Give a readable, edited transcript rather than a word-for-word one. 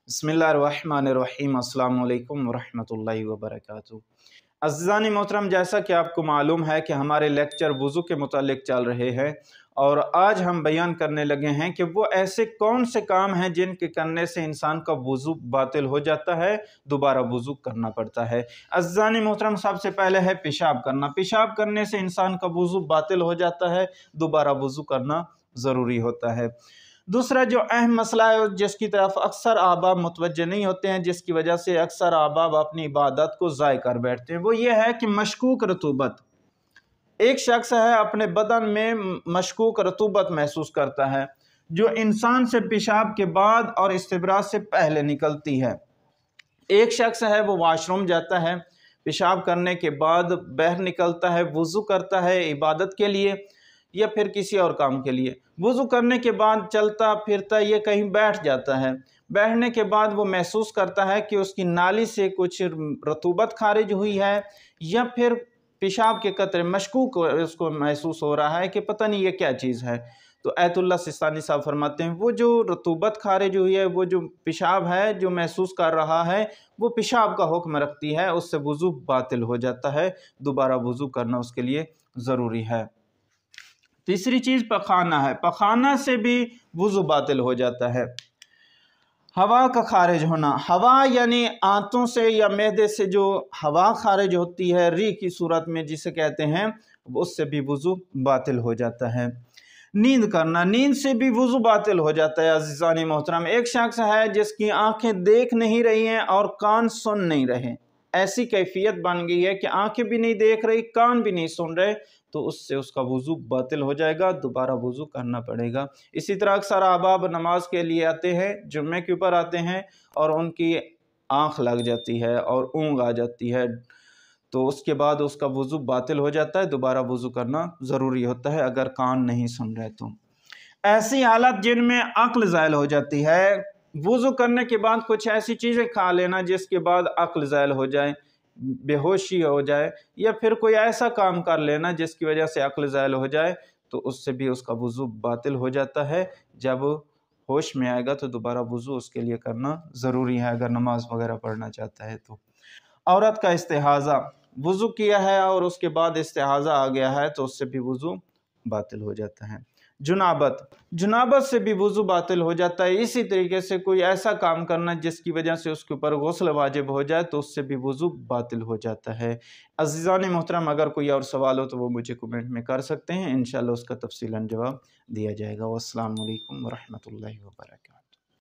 बिस्मिल्लाहिर्रहमानिर्रहीम। अस्सलामु अलैकुम वरहमतुल्लाहि वबरकातुहू। अज़ीज़ान मोहतरम, जैसा कि आपको मालूम है कि हमारे लेक्चर वज़ू के मुतालिक चल रहे हैं और आज हम बयान करने लगे हैं कि वो ऐसे कौन से काम हैं जिनके करने से इंसान का वज़ू बातिल हो जाता है, दोबारा वज़ू करना पड़ता है। अज़ीज़ान मोहतरम, सबसे पहले है पेशाब करना। पेशाब करने से इंसान का वज़ू बातिल हो जाता है, दोबारा वज़ू करना ज़रूरी होता है। दूसरा जो अहम मसला है जिसकी तरफ अक्सर आबाब मुतवज्जे नहीं होते हैं, जिसकी वजह से अक्सर आबाब अपनी इबादत को ज़ाय कर बैठते हैं, वो ये है कि मशकूक रतूबत। एक शख्स है अपने बदन में मशकूक रतूबत महसूस करता है जो इंसान से पेशाब के बाद और इस्तिब्रा से पहले निकलती है। एक शख्स है वो वाशरूम जाता है, पेशाब करने के बाद बाहर निकलता है, वज़ू करता है इबादत के लिए या फिर किसी और काम के लिए। वज़ू करने के बाद चलता फिरता ये कहीं बैठ जाता है। बैठने के बाद वो महसूस करता है कि उसकी नाली से कुछ रतूबत खारिज हुई है या फिर पेशाब के कतरे मशकूक उसको महसूस हो रहा है कि पता नहीं ये क्या चीज़ है। तो आयतुल्लाह सिस्तानी साहब फरमाते हैं वो जो रतूबत खारिज हुई है, वो जो पेशाब है जो महसूस कर रहा है, वो पेशाब का हुक्म रखती है, उससे वज़ू बातिल हो जाता है, दोबारा वज़ू करना उसके लिए ज़रूरी है। तीसरी चीज़ पखाना है। पखाना से भी वज़ू बातिल हो जाता है। हवा का खारिज होना, हवा यानी आंतों से या मैदे से जो हवा खारिज होती है री की सूरत में जिसे कहते हैं, उससे भी वज़ू बातिल हो जाता है। नींद करना, नींद से भी वज़ू बातिल हो जाता है। अज़ीज़ानी मोहतरम, एक शख्स है जिसकी आंखें देख नहीं रही हैं और कान सुन नहीं रहे, ऐसी कैफियत बन गई है कि आंखें भी नहीं देख रही, कान भी नहीं सुन रहे, तो उससे उसका वज़ू बातिल हो जाएगा, दोबारा वज़ू करना पड़ेगा। इसी तरह अक्सर अहबाब नमाज के लिए आते हैं, जुम्मे के ऊपर आते हैं और उनकी आँख लग जाती है और ऊँग आ जाती है, तो उसके बाद उसका वज़ू बातिल हो जाता है, दोबारा वज़ू करना ज़रूरी होता है अगर कान नहीं सुन रहे तो। ऐसी हालत जिनमें अक्ल ज़ायल हो जाती है, वज़ू करने के बाद कुछ ऐसी चीज़ें खा लेना जिसके बाद अक्ल ज़ायल हो जाए, बेहोशी हो जाए या फिर कोई ऐसा काम कर लेना जिसकी वजह से अक्ल ज़ायल हो जाए, तो उससे भी उसका वज़ू बातिल हो जाता है। जब होश में आएगा तो दोबारा वज़ू उसके लिए करना ज़रूरी है अगर नमाज वगैरह पढ़ना चाहता है तो। औरत का इस्तिहाज़ा, वज़ू किया है और उसके बाद इस्तिहाज़ा आ गया है तो उससे भी वज़ू बातिल हो जाता है। जुनाबत, जुनाबत से भी वज़ू बातिल हो जाता है। इसी तरीके से कोई ऐसा काम करना जिसकी वजह से उसके ऊपर गुस्ल वाजिब हो जाए तो उससे भी वज़ू बातिल हो जाता है। अज़ीज़ान मोहतरम, अगर कोई और सवाल हो तो वो मुझे कमेंट में कर सकते हैं, इंशाअल्लाह उसका तफ़सीलन जवाब दिया जाएगा। वस्सलामु अलैकुम वरहमतुल्लाहि वबरकातुहू।